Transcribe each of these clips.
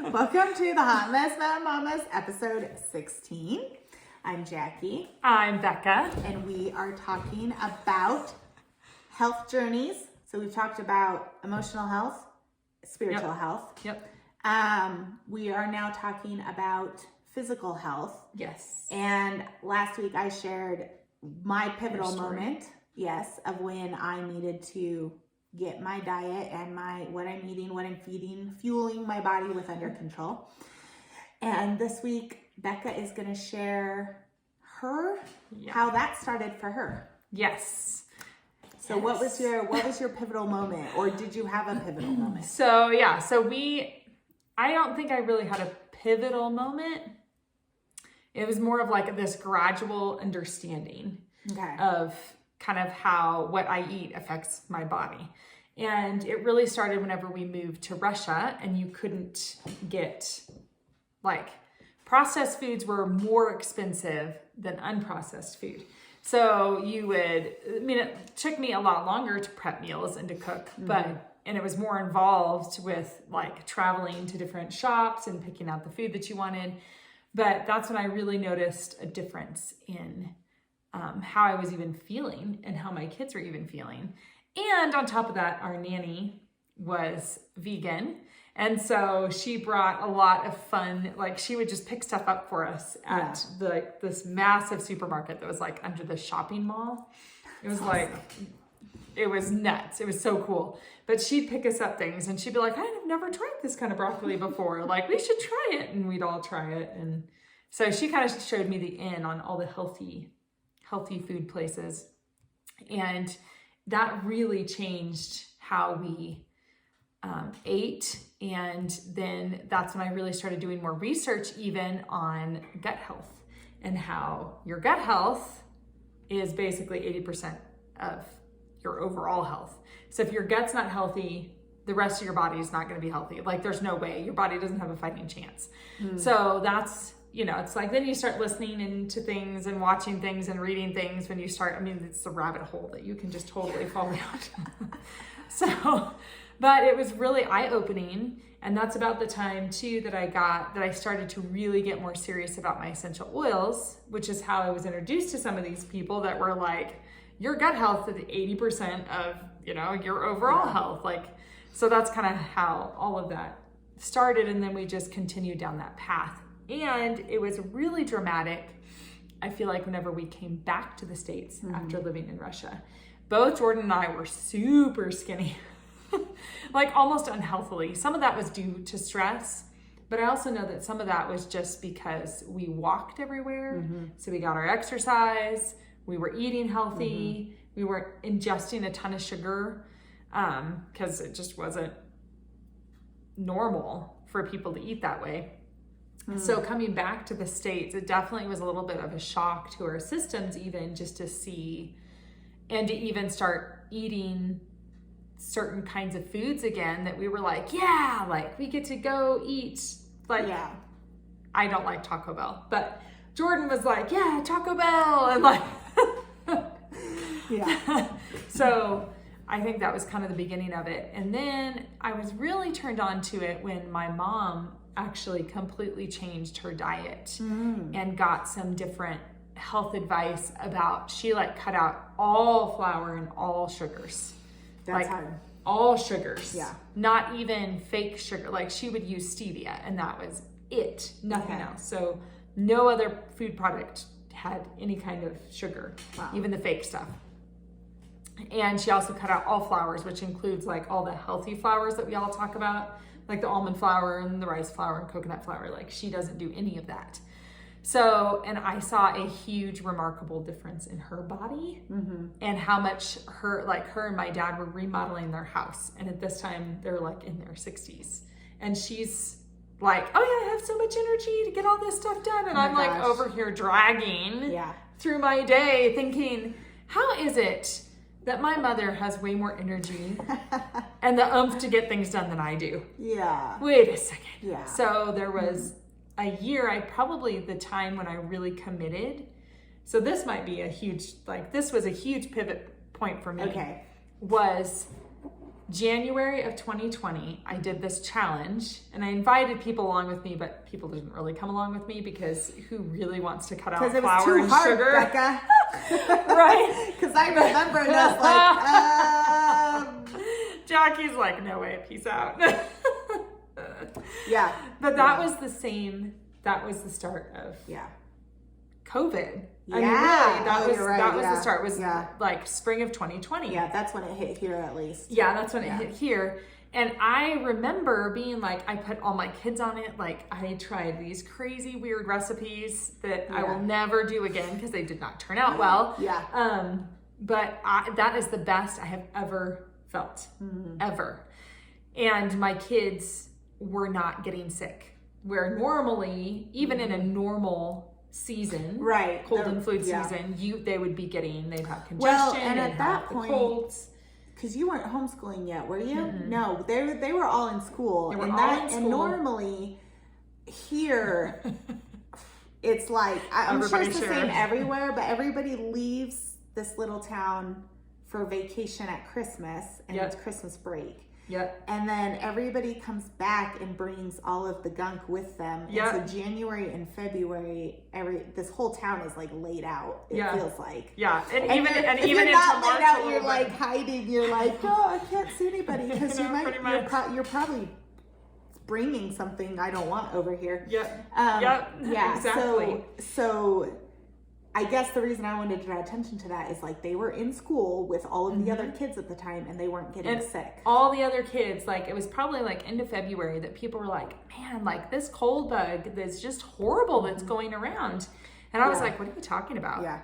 Welcome to the Hot Mess Mamas, episode 16. I'm Jackie. I'm Becca. And we are talking about health journeys. So we've talked about emotional health, spiritual health. Yep. We are now talking about physical health. Yes. And last week I shared my pivotal moment, of when I needed to get my diet and what I'm eating, what I'm feeding, fueling my body with under control. And this week, Becca is going to share how that started for her. Yes. So what was your pivotal moment, or did you have a pivotal moment? I don't think I really had a pivotal moment. It was more of like this gradual understanding of kind of how what I eat affects my body. And it really started whenever we moved to Russia and you couldn't get, processed foods were more expensive than unprocessed food. So it took me a lot longer to prep meals and to cook, and it was more involved with traveling to different shops and picking out the food that you wanted. But that's when I really noticed a difference in how I was even feeling and how my kids were even feeling. And on top of that, our nanny was vegan. And so she brought a lot of fun, she would just pick stuff up for us at this massive supermarket that was under the shopping mall. It was it was nuts. It was so cool. But she'd pick us up things and she'd be like, I've never tried this kind of broccoli before. We should try it. And we'd all try it. And so she kind of showed me the in on all the healthy food places. And that really changed how we ate. And then that's when I really started doing more research even on gut health and how your gut health is basically 80% of your overall health. So if your gut's not healthy, the rest of your body is not going to be healthy. There's no way. Your body doesn't have a fighting chance. So that's, it's then you start listening into things and watching things and reading things when you start, it's a rabbit hole that you can just totally fall down. But it was really eye-opening. And that's about the time too that I started to really get more serious about my essential oils, which is how I was introduced to some of these people that were your gut health is 80% of, your overall health. So that's kind of how all of that started. And then we just continued down that path. And it was really dramatic, I feel whenever we came back to the States after living in Russia. Both Jordan and I were super skinny, almost unhealthily. Some of that was due to stress, but I also know that some of that was just because we walked everywhere. So we got our exercise, we were eating healthy, we weren't ingesting a ton of sugar because it just wasn't normal for people to eat that way. So coming back to the States, it definitely was a little bit of a shock to our systems, even just to see and to even start eating certain kinds of foods again that we were we get to go eat. I don't like Taco Bell, but Jordan was Taco Bell. And so I think that was kind of the beginning of it. And then I was really turned on to it when my mom actually completely changed her diet and got some different health advice about, she cut out all flour and all sugars. That's hard. All sugars. Yeah. Not even fake sugar. She would use stevia and that was it. Nothing else. So no other food product had any kind of sugar, even the fake stuff. And she also cut out all flours, which includes all the healthy flours that we all talk about, the almond flour and the rice flour and coconut flour. She doesn't do any of that. So, and I saw a huge, remarkable difference in her body and how much her and my dad were remodeling their house. And at this time, they're in their 60s. And she's oh yeah, I have so much energy to get all this stuff done. And I'm over here dragging through my day thinking, how is it that my mother has way more energy and the oomph to get things done than I do? Yeah. Wait a second. Yeah. So there was a year, the time when I really committed. So this might be a huge, this was a huge pivot point for me. Okay. Was January of 2020, I did this challenge and I invited people along with me, but people didn't really come along with me because who really wants to cut out Because it was flour too and hard, sugar? Becca. Right? Because I remember us like, Jackie's like, no way, peace out. yeah. But that was the start of COVID. Yeah. I mean, really, that was right. that was the start. It was Yeah. like spring of 2020. Yeah, that's when it hit here at least. Yeah, that's when it hit here. And I remember being like, I put all my kids on it. Like, I tried these crazy, weird recipes that I will never do again because they did not turn out well. Yeah. But that is the best I have ever felt, ever. And my kids were not getting sick. Where normally, even in a normal season, right, cold and flu season, they'd have congestion. Well, and at that the point, colds. because you weren't homeschooling yet, were you? Mm-hmm. No, they were all in school. They were all in school. And normally here, it's like, I'm sure it's the same everywhere, but everybody leaves this little town for vacation at Christmas, and it's Christmas break. Yep. And then everybody comes back and brings all of the gunk with them. Yep. And so January and February, this whole town is like laid out. It feels like. Yeah. And if even you're not March laid out, you're like hiding. You're like, oh, I can't see anybody because you're probably bringing something I don't want over here. Yep. Yeah. Exactly. So I guess the reason I wanted to draw attention to that is like they were in school with all of the other kids at the time and they weren't getting sick. All the other kids, like it was probably like end of February that people were like, man, like this cold bug that's just horrible that's going around. And I was like, what are you talking about? Yeah.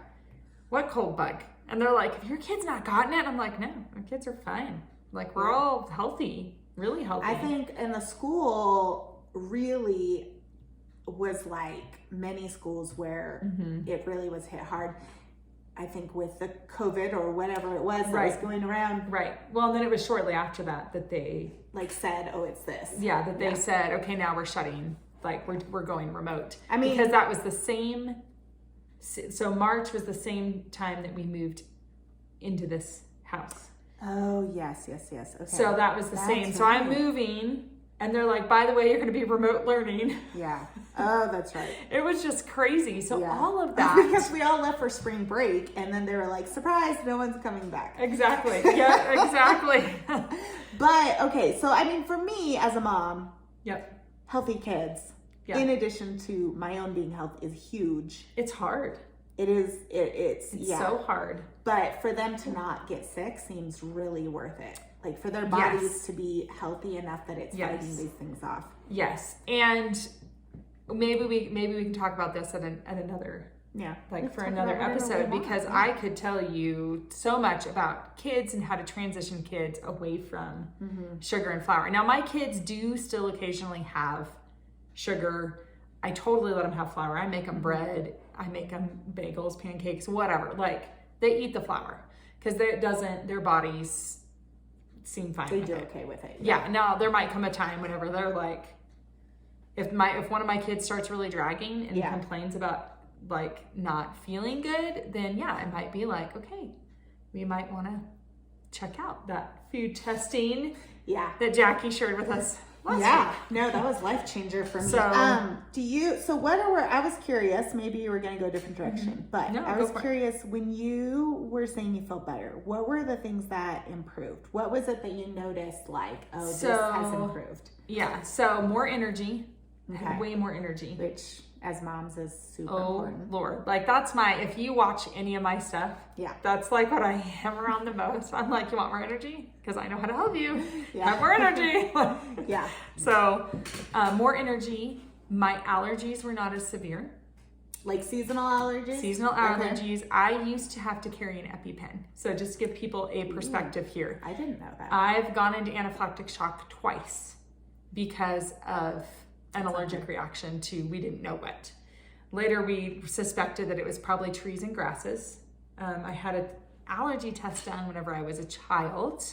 What cold bug? And they're like, have your kids not gotten it? And I'm like, no, our kids are fine. Like we're all healthy, really healthy. I think in the school really was like many schools where it really was hit hard. I think with the COVID or whatever it was that was going around. Right. Well, and then it was shortly after that they like said, oh, it's this. Yeah, that they said, okay, now we're shutting, like we're going remote. I mean, because that was the same. So March was the same time that we moved into this house. Oh, yes. Okay. So that was the same. So I'm moving. And they're like, by the way, you're going to be remote learning. Yeah. Oh, that's right. It was just crazy. So all of that. Because we all left for spring break and then they were like, surprise, no one's coming back. Exactly. Yeah, exactly. But, okay. So, I mean, for me as a mom, healthy kids, in addition to my own being healthy, is huge. It's hard. It is. It's so hard. But for them to not get sick seems really worth it. Like for their bodies to be healthy enough that it's fighting these things off. Yes, and maybe we can talk about this at another for another episode because I could tell you so much about kids and how to transition kids away from sugar and flour. Now my kids do still occasionally have sugar. I totally let them have flour. I make them bread. I make them bagels, pancakes, whatever. Like they eat the flour because their bodies seem fine. They do okay with it. Yeah. Now there might come a time whenever they're like, if one of my kids starts really dragging and complains about like not feeling good, then it might be like, okay, we might want to check out that food testing. That Jackie shared with us. No, that was life changer for me. So, I was curious, maybe you were going to go a different direction, but I was curious when you were saying you felt better, what were the things that improved? What was it that you noticed like, this has improved? Yeah. So more energy, way more energy. Which as moms is super important. Lord. Like that's if you watch any of my stuff, that's like what I hammer on the most. I'm like, you want more energy? Because I know how to help you. Have more energy. So more energy. My allergies were not as severe. Like seasonal allergies? Seasonal allergies. I used to have to carry an EpiPen. So just to give people a perspective here. I didn't know that. I've gone into anaphylactic shock twice because of an allergic reaction to we didn't know what. Later we suspected that it was probably trees and grasses. I had an allergy test done whenever I was a child,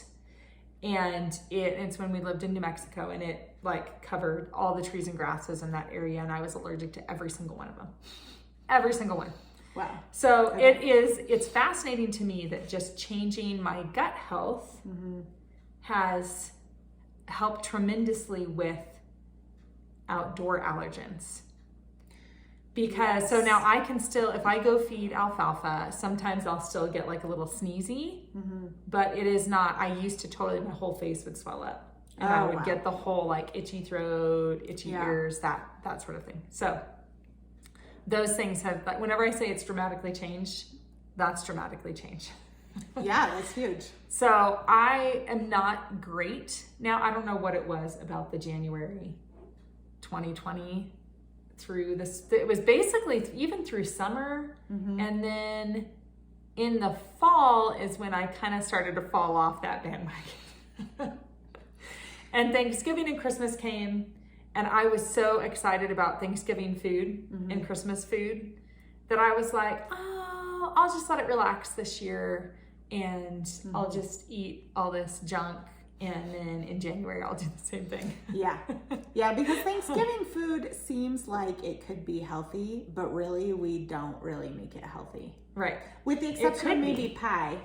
and it's when we lived in New Mexico, and it like covered all the trees and grasses in that area, and I was allergic to every single one of them. Every single one. Wow. So it's fascinating to me that just changing my gut health has helped tremendously with outdoor allergens. Because so now I can still, if I go feed alfalfa, sometimes I'll still get like a little sneezy, but it is not, I used to totally, my whole face would swell up and I would get the whole like itchy throat, itchy ears, that sort of thing. So those things have, like, whenever I say it's dramatically changed, that's dramatically changed. Yeah, that's huge. So I am not great. Now, I don't know what it was about the January 2020 through this. It was basically even through summer. And then in the fall is when I kind of started to fall off that bandwagon. And Thanksgiving and Christmas came, and I was so excited about Thanksgiving food and Christmas food that I was like, oh, I'll just let it relax this year. And I'll just eat all this junk, and then in January I'll do the same thing. Yeah, because Thanksgiving food seems like it could be healthy, but really we don't really make it healthy. Right. With the exception of maybe pie.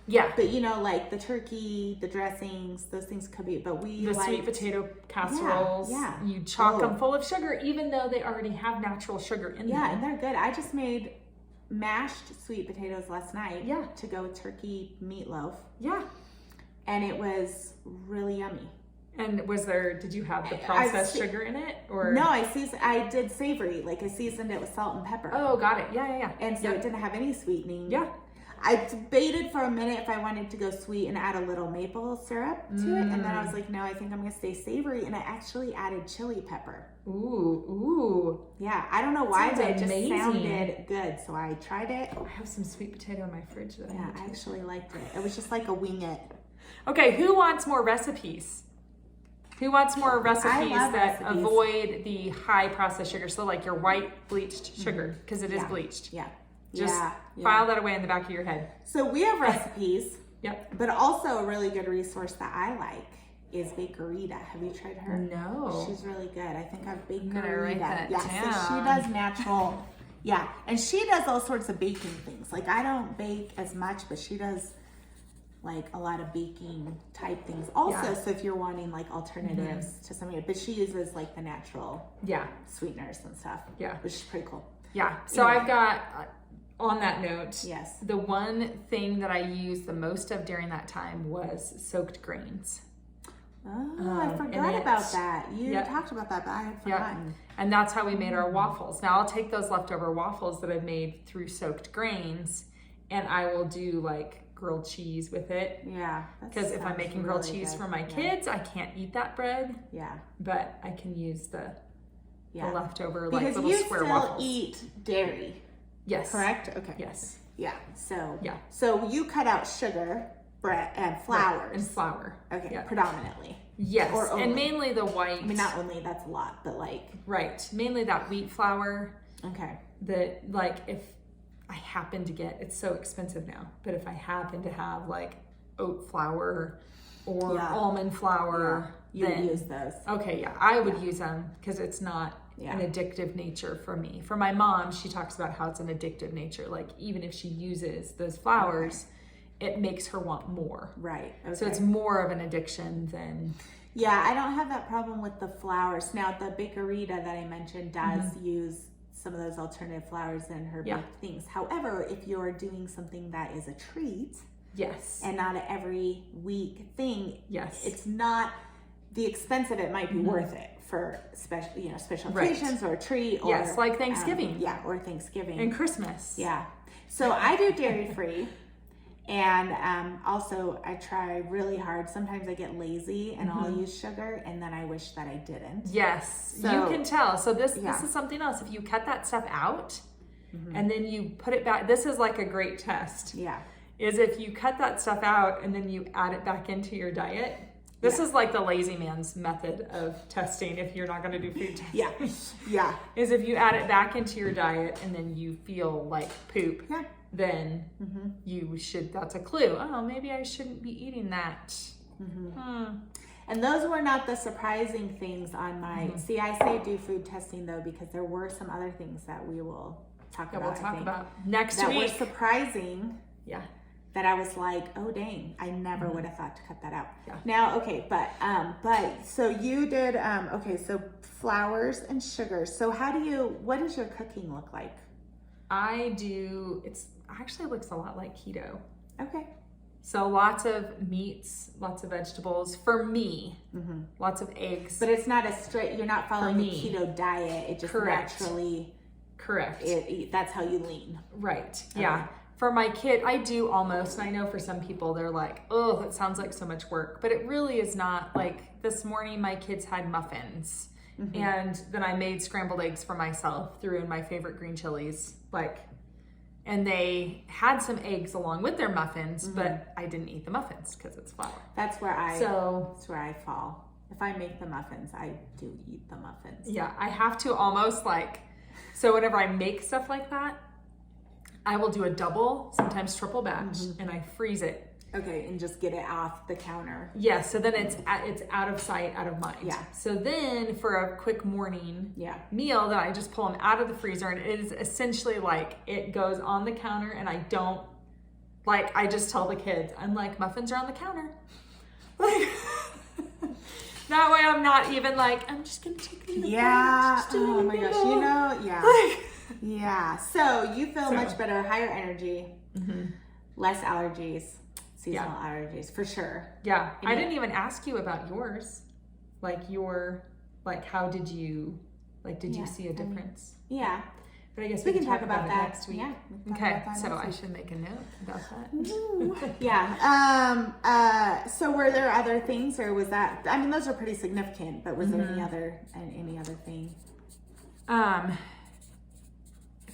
Yeah. But you know, like the turkey, the dressings, those things could be, but we the sweet potato casseroles. You chock them full of sugar, even though they already have natural sugar in them. Yeah, and they're good. I just made mashed sweet potatoes last night to go with turkey meatloaf. Yeah. And it was really yummy. And did you have the processed sugar in it? Or no, I did savory, like I seasoned it with salt and pepper. Oh, got it. Yeah. And so it didn't have any sweetening. Yeah. I debated for a minute if I wanted to go sweet and add a little maple syrup to it. And then I was like, no, I think I'm going to stay savory. And I actually added chili pepper. Ooh. Yeah, I don't know why, but it just amazing. Sounded good. So I tried it. I have some sweet potato in my fridge that I actually liked it. It was just like a wing it. Okay, who wants more recipes? Who wants more recipes that avoid the high processed sugar? So like your white bleached sugar, because it is bleached. Yeah. Just file that away in the back of your head. So we have recipes. Yep. But also a really good resource that I like is Bakerita. Have you tried her? No. She's really good. I think I've Bakerita. I'm gonna write that down. So she does natural. And she does all sorts of baking things. Like I don't bake as much, but she does like a lot of baking type things. Also, so if you're wanting like alternatives to some of it, but she uses like the natural sweeteners and stuff. Yeah. Which is pretty cool. Yeah. So I've got on that note, yes, the one thing that I used the most of during that time was soaked grains. Oh, I forgot about that. You talked about that, but I had forgotten. And that's how we made our waffles. Now I'll take those leftover waffles that I've made through soaked grains, and I will do like grilled cheese with it. Yeah. Because if I'm making grilled cheese for my kids, I can't eat that bread. Yeah. But I can use the leftover because like little square waffles. Because you still eat dairy. Yes. Correct? Okay. Yes. Yeah. So you cut out sugar, bread, and flours. Right. And flour. Okay. Predominantly. Yes. Or only. And mainly the white. I mean, not only, that's a lot, but like. Right. Mainly that wheat flour. Okay. That like if I happen to get, it's so expensive now, but if I happen to have like oat flour or almond flour, then use those. Okay. Yeah. I would use them because it's not an addictive nature for me. For my mom, she talks about how it's an addictive nature. Like even if she uses those flours, it makes her want more. Right. Okay. So it's more of an addiction than. Yeah, I don't have that problem with the flours. Now the Bakerita that I mentioned does use some of those alternative flours in her baked things. However, if you're doing something that is a treat, and not an every week thing, it's not, the expense of it might be worth it for special occasions or a treat, or like Thanksgiving, or Thanksgiving and Christmas. So I do dairy free. And also I try really hard. Sometimes I get lazy and I'll use sugar, and then I wish that I didn't. Yes, so, you can tell. So this is something else. If you cut that stuff out and then you put it back, this is like a great test. Is if you cut that stuff out and then you add it back into your diet. This is like the lazy man's method of testing if you're not going to do food testing. Is if you add it back into your diet and then you feel like poop. Then you should, that's a clue. Oh, maybe I shouldn't be eating that. And those were not the surprising things on my, see, I say do food testing though, because there were some other things that we will talk about. We'll talk about next that week. That were surprising. that I was like, oh dang, I never would have thought to cut that out. Yeah. Now, okay, but so you did so flours and sugars. So what does your cooking look like? It actually looks a lot like keto. Okay. So lots of meats, lots of vegetables for me, lots of eggs. But it's not you're not following the keto diet. It just naturally. Correct. That's how you lean. Right. Yeah. Okay. For my kid, I do almost, and I know for some people they're like, oh, that sounds like so much work, but it really is not. Like this morning, my kids had muffins, and then I made scrambled eggs for myself, threw in my favorite green chilies, and they had some eggs along with their muffins, but I didn't eat the muffins because it's flour. That's where I fall. If I make the muffins, I do eat the muffins. Yeah, I have to almost so whenever I make stuff like that, I will do a double, sometimes triple batch, and I freeze it. Okay, and just get it off the counter. Yeah, so then it's out of sight, out of mind. Yeah. So then for a quick morning meal, that I just pull them out of the freezer, and it is essentially it goes on the counter, and I don't I just tell the kids, I'm like, muffins are on the counter. That way I'm not even I'm just gonna take them in the fridge. Oh my gosh, yeah. So you feel much better, higher energy, less allergies, seasonal allergies for sure. Yeah. I didn't even ask you about yours. How did you, did you see a difference? Yeah. But I guess we can talk about that next week. Yeah. Okay. So I should make a note about that. Yeah. So were there other things, or was that, those are pretty significant, but was there any other thing?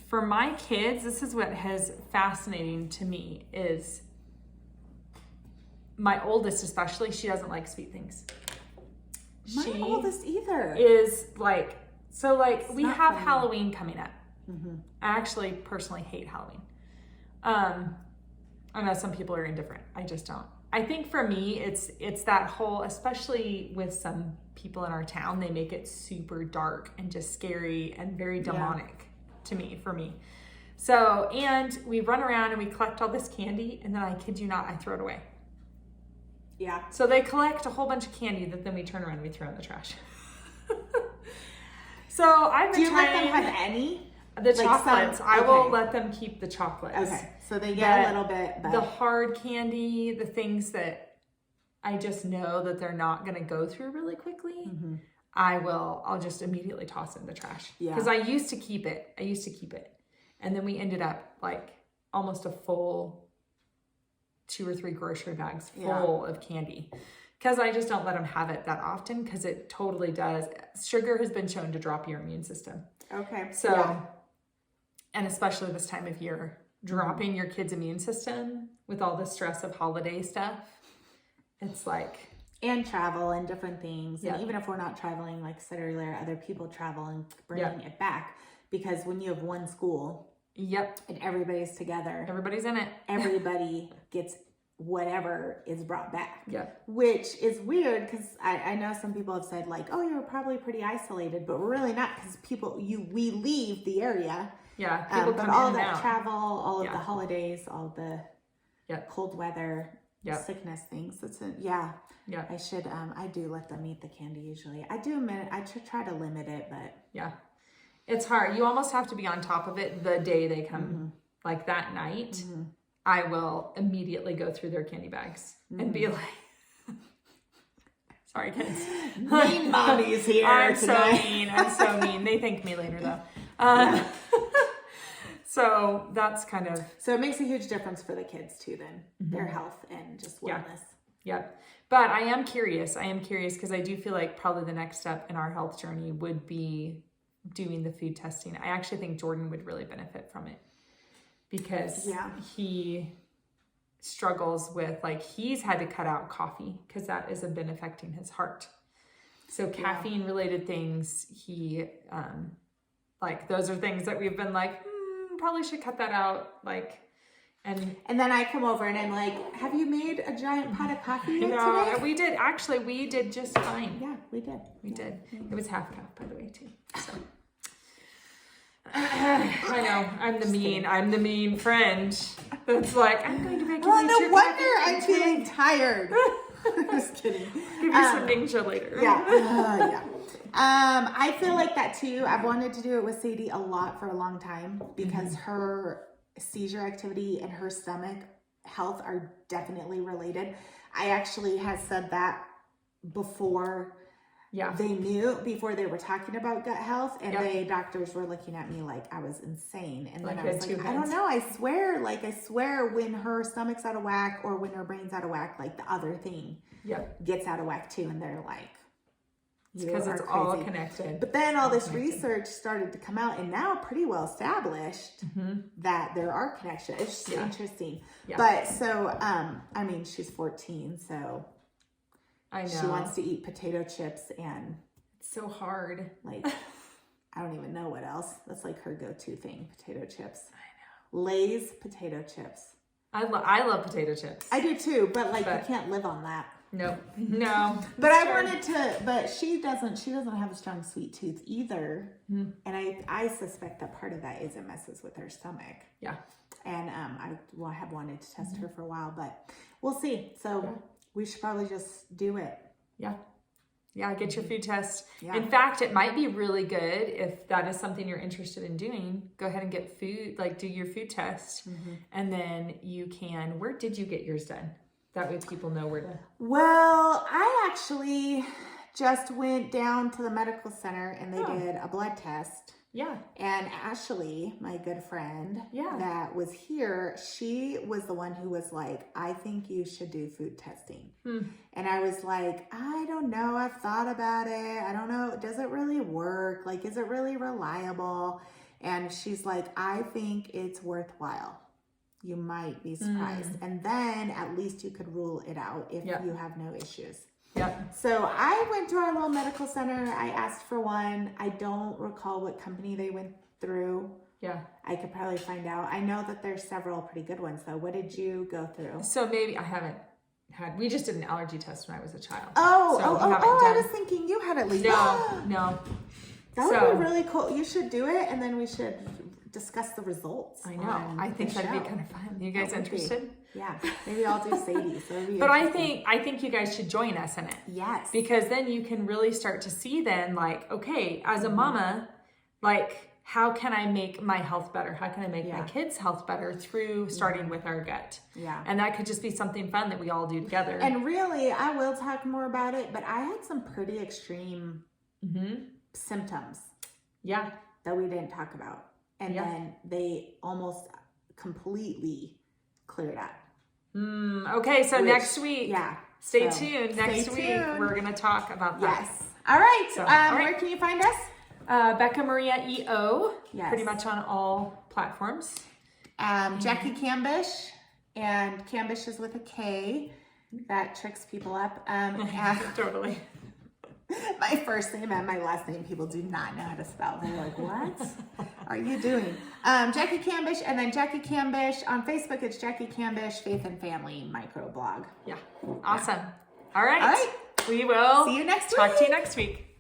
For my kids, this is what is fascinating to me is my oldest, especially, she doesn't like sweet things. My oldest either. Is we have Halloween coming up. I actually personally hate Halloween. I know some people are indifferent. I just don't. I think for me, it's that whole, especially with some people in our town, they make it super dark and just scary and very demonic for me. So, and we run around and we collect all this candy, and then I kid you not, I throw it away. Yeah. So they collect a whole bunch of candy that then we turn around and we throw in the trash. So I've been trying. Do you let them have any? The chocolates. I will let them keep the chocolates. Okay. So they get a little bit. But... The hard candy, the things that I just know that they're not going to go through really quickly, I'll just immediately toss it in the trash. Yeah. Because I used to keep it. And then we ended up almost a full 2 or 3 grocery bags full of candy. Because I just don't let them have it that often, because it totally does. Sugar has been shown to drop your immune system. Okay. So, and especially this time of year, dropping your kid's immune system with all the stress of holiday stuff, it's and travel and different things. And even if we're not traveling, like I said earlier, other people travel and bringing it back. Because when you have one school and everybody's together. Everybody's in it. Everybody gets whatever is brought back. Yep. Which is weird, because I know some people have said oh, you're probably pretty isolated, but we're really not, because we leave the area. Yeah. People come but all in that and out. travel, all of the holidays, all the cold weather, sickness things. I should, I do let them eat the candy usually. I try to limit it, but it's hard. You almost have to be on top of it the day they come, that night. I will immediately go through their candy bags and be like, sorry kids. Mean mommy's here I'm tonight. I'm so mean. They thank me later though. So that's kind of. So it makes a huge difference for the kids too then, their health and just wellness. Yep. But I am curious because I do feel like probably the next step in our health journey would be doing the food testing. I actually think Jordan would really benefit from it. Because he struggles with, he's had to cut out coffee because that has been affecting his heart. So caffeine related things, he, those are things that we've been probably should cut that out. And then I come over and I'm like, have you made a giant pot of coffee yet today? We did. Actually, we did just fine. Yeah, we did. We did. It was half cup, by the way, too. So. I know. I'm the mean friend that's like, I'm going to make you Well, eat no your wonder coffee I'm feeling tired. Just kidding. Give you some ninja later. Yeah. Yeah. I feel like that too. I've wanted to do it with Sadie a lot for a long time because her seizure activity and her stomach health are definitely related. I actually had said that before before they were talking about gut health, and the doctors were looking at me like I was insane. And then I was like, I don't know, I swear when her stomach's out of whack or when her brain's out of whack, like the other thing gets out of whack too. And they're like, because it's all connected. But then all this research started to come out, and now pretty well established that there are connections. It's just interesting. Yeah. But so, I mean, she's 14, so I know she wants to eat potato chips, and it's so hard. Like, I don't even know what else. That's like her go-to thing, potato chips. I know. Lay's potato chips. I love potato chips. I do too, but like you can't live on that. No. But I wanted to, but she doesn't have a strong sweet tooth either. And I suspect that part of that is it messes with her stomach. Yeah. And I have wanted to test her for a while, but we'll see. So we should probably just do it. Yeah, get your food test. Yeah. In fact, it might be really good if that is something you're interested in doing. Go ahead and get food, like do your food test. And then you can, where did you get yours done? That way people know where to. Well, I actually just went down to the medical center and they did a blood test. Yeah. And Ashley, my good friend that was here, she was the one who was like, I think you should do food testing. And I was like, I don't know. I've thought about it. I don't know. Does it really work? Like, is it really reliable? And she's like, I think it's worthwhile. You might be surprised. And then at least you could rule it out if you have no issues. So I went to our little medical center. I asked for one. I don't recall what company they went through. I could probably find out. I know that there's several pretty good ones though. What did you go through? So maybe I haven't had, we just did an allergy test when I was a child. I was thinking you had at least. No. That would be really cool. You should do it and then we should discuss the results. I know. I think that'd be kind of fun. You guys interested? Yeah. Maybe I'll do Sadie. But I think you guys should join us in it. Yes. Because then you can really start to see then like, okay, as a mama, like how can I make my health better? How can I make my kids' health better through starting with our gut? Yeah. And that could just be something fun that we all do together. And really, I will talk more about it, but I had some pretty extreme symptoms. Yeah. That we didn't talk about. And then they almost completely cleared up. Okay, so next week, stay tuned. Next week, we're going to talk about that. Yes. All right. So, where can you find us? Becca Maria EO, pretty much on all platforms. Jackie Cambish, and Cambish is with a K. That tricks people up. Totally. My first name and my last name, people do not know how to spell. They're like, what are you doing? Jackie Cambish, and then Jackie Cambish on Facebook. It's Jackie Cambish Faith and Family microblog. Yeah. Awesome. All right. We will see you next week. Talk to you next week.